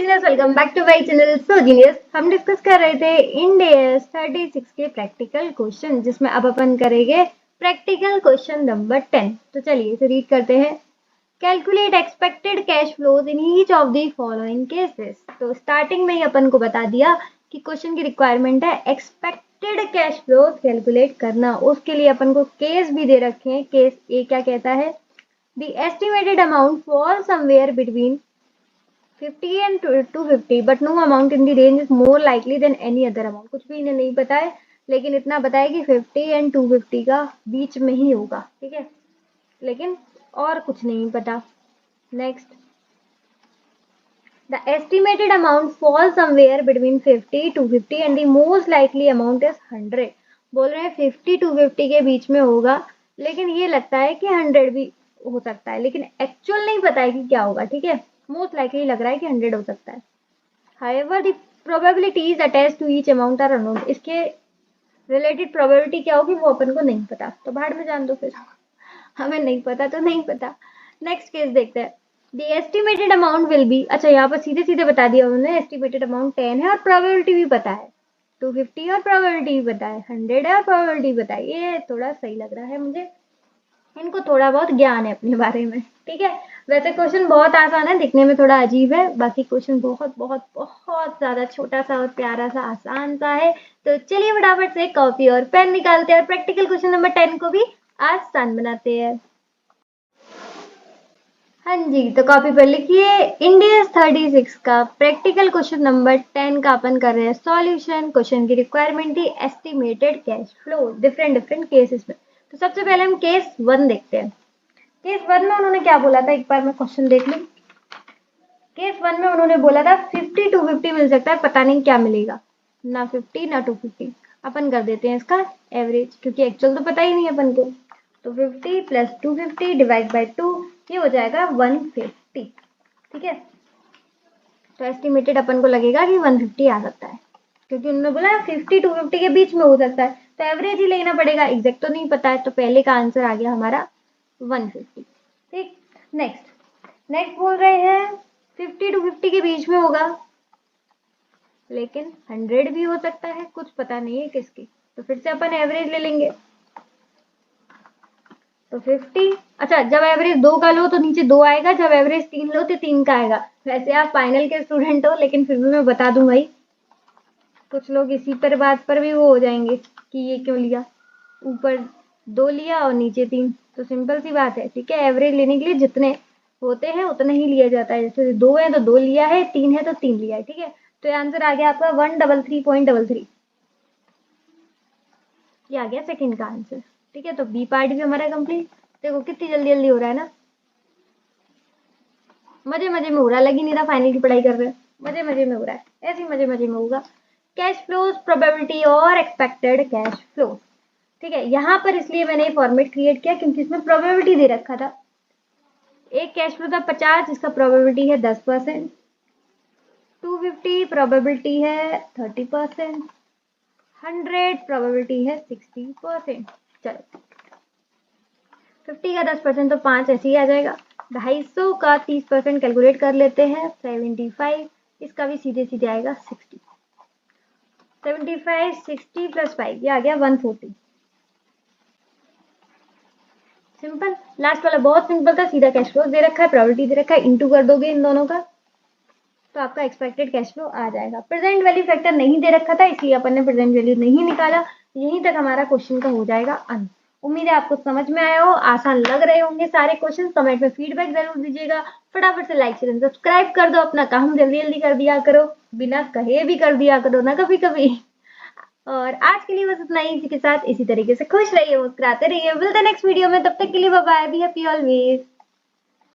Genius, welcome back to my channel so genius. हम discuss कर रहे थे इंडियस 36 के प्रैक्टिकल क्वेश्चन, जिसमें अब अपन करेंगे प्रैक्टिकल क्वेश्चन नंबर 10। तो चलिए इसे रीड करते हैं। Calculate expected cash flows in each of the following cases. तो स्टार्टिंग में ही अपन को बता दिया कि क्वेश्चन की रिक्वायरमेंट है एक्सपेक्टेड कैश फ्लोज कैलकुलेट करना। उसके लिए अपन को केस भी दे रखे हैं। केस ए क्या कहता है, the estimated amount fall somewhere between 50 and 250 but no amount in the range is more likely than any other amount। कुछ भी इन्हें नहीं पता है, लेकिन इतना पता है कि 50 and 250 का बीच में ही होगा, ठीक है, लेकिन और कुछ नहीं पता। Next, the estimated amount fall somewhere between 50 250 and the most likely amount is 100। बोल रहे हैं 50 250 के बीच में होगा, लेकिन ये लगता है कि 100 भी हो सकता है, लेकिन एक्चुअल नहीं पता है कि क्या होगा, ठीक है। मोस्ट लाइकली लग रहा है कि 100 हो सकता है। However the probabilities attached to each amount are unknown. इसके रिलेटेड प्रोबेबिलिटी क्या होगी वो अपन को नहीं पता, तो भाड़ में जान दो फिर, हमें नहीं पता तो नहीं पता। नेक्स्ट केस देखते हैं। The estimated amount will be, अच्छा यहाँ पर सीधे सीधे बता दिया उन्होंने, एस्टिमेटेड अमाउंट 10 है और प्रोबेबिलिटी भी पता है 250 और प्रोबेबिलिटी भी पता है 100 है और प्रोबेबिलिटी भी पता है। ये थोड़ा सही लग रहा है मुझे, इनको थोड़ा बहुत ज्ञान है अपने बारे में, ठीक है। वैसे क्वेश्चन बहुत आसान है, दिखने में थोड़ा अजीब है, बाकी क्वेश्चन बहुत बहुत बहुत ज्यादा छोटा सा और प्यारा सा आसान सा है। तो चलिए फटाफट से कॉपी और पेन निकालते हैं और प्रैक्टिकल क्वेश्चन नंबर 10 को भी आसान बनाते हैं। हाँ जी, तो कॉपी पर लिखिए इंडियस 36 का प्रैक्टिकल क्वेश्चन नंबर 10 का अपन कर रहे हैं सॉल्यूशन। क्वेश्चन की रिक्वायरमेंट थी estimated cash flow different different cases में। तो सबसे पहले हम केस 1 देखते हैं। केस 1 में उन्होंने क्या बोला था, एक बार मैं क्वेश्चन देख लूं। केस 1 में उन्होंने बोला था 50 250 मिल सकता है, पता नहीं क्या मिलेगा, ना 50 ना 250। अपन कर देते हैं इसका एवरेज, क्योंकि एक्चुअल तो पता ही नहीं है अपन को। तो 50 प्लस 250 डिवाइड बाई 2, ये हो जाएगा 150, ठीक है। तो एस्टिमेटेड अपन को लगेगा कि 150 आ सकता है, क्योंकि उन्होंने बोला 50 250 के बीच में हो सकता है, तो एवरेज ही लेना पड़ेगा, एग्जैक्ट तो नहीं पता है। तो पहले का आंसर आ गया हमारा 150, ठीक। नेक्स्ट बोल रहे हैं 50 250 के बीच में होगा, लेकिन 100 भी हो सकता है, कुछ पता नहीं है किसकी। तो फिर से अपन एवरेज ले लेंगे। तो 50, अच्छा जब एवरेज 2 का लो तो नीचे 2 आएगा, जब एवरेज 3 लो तो 3 का आएगा। वैसे आप फाइनल के स्टूडेंट हो, लेकिन फिर भी मैं बता दूं भाई, कुछ लोग इसी पर बात पर भी वो हो जाएंगे कि ये क्यों लिया, ऊपर 2 लिया और नीचे 3। तो सिंपल सी बात है, ठीक है। एवरेज लेने के लिए जितने होते हैं उतना ही लिया जाता है। जैसे 2 है तो 2 लिया है, 3 है तो 3 लिया है, ठीक है। तो ये आंसर आ गया आपका 133.33। ये आ गया सेकंड का आंसर, ठीक है। तो बी पार्ट भी हमारा कंप्लीट। देखो कितनी जल्दी जल्दी हो रहा है ना, मजे मजे में हो रहा है, लगी नहीं रहा फाइनल की पढ़ाई कर रहे हैं, मजे मजे में हो रहा है, ऐसे मजे मजे में होगा। कैश फ्लोज प्रोबेबिलिटी और एक्सपेक्टेड कैश फ्लोज, ठीक है। यहाँ पर इसलिए मैंने ये फॉर्मेट क्रिएट किया क्योंकि इसमें प्रोबेबिलिटी दे रखा था। एक कैश फ्लो था 50, जिसका प्रोबेबिलिटी है 10%। 250 प्रोबेबिलिटी है 30%। 100 प्रोबेबिलिटी है 60%। चलो 50 का 10% तो 5 ऐसे ही आ जाएगा। 250 का 30% कैलकुलेट कर लेते हैं 75। इसका भी सीधे सीधे आएगा 60। 75 60 प्लस 5, ये आ गया 140। सिंपल, लास्ट वाला बहुत सिंपल था, सीधा कैश फ्लो दे रखा है, प्रोबेबिलिटी दे रखा है, इंटू कर दोगे इन दोनों का तो आपका एक्सपेक्टेड कैश फ्लो आ जाएगा। प्रेजेंट वैल्यू फैक्टर नहीं दे रखा था, इसलिए अपन ने प्रेजेंट वैल्यू नहीं निकाला। यहीं तक हमारा क्वेश्चन का हो जाएगा अंत। उम्मीद है आपको समझ में आया हो, आसान लग रहे होंगे सारे क्वेश्चन। कमेंट में फीडबैक जरूर दीजिएगा। फटाफट से लाइक शेयर सब्सक्राइब कर दो, अपना काम जल्दी जल्दी कर दिया करो, बिना कहे भी कर दिया करो ना कभी कभी। और आज के लिए बस इतना ही। इसी के साथ इसी तरीके से खुश रहिए, मुस्कुराते रहिए। मिलते हैं नेक्स्ट वीडियो में, तब तक के लिए bye bye, be happy always.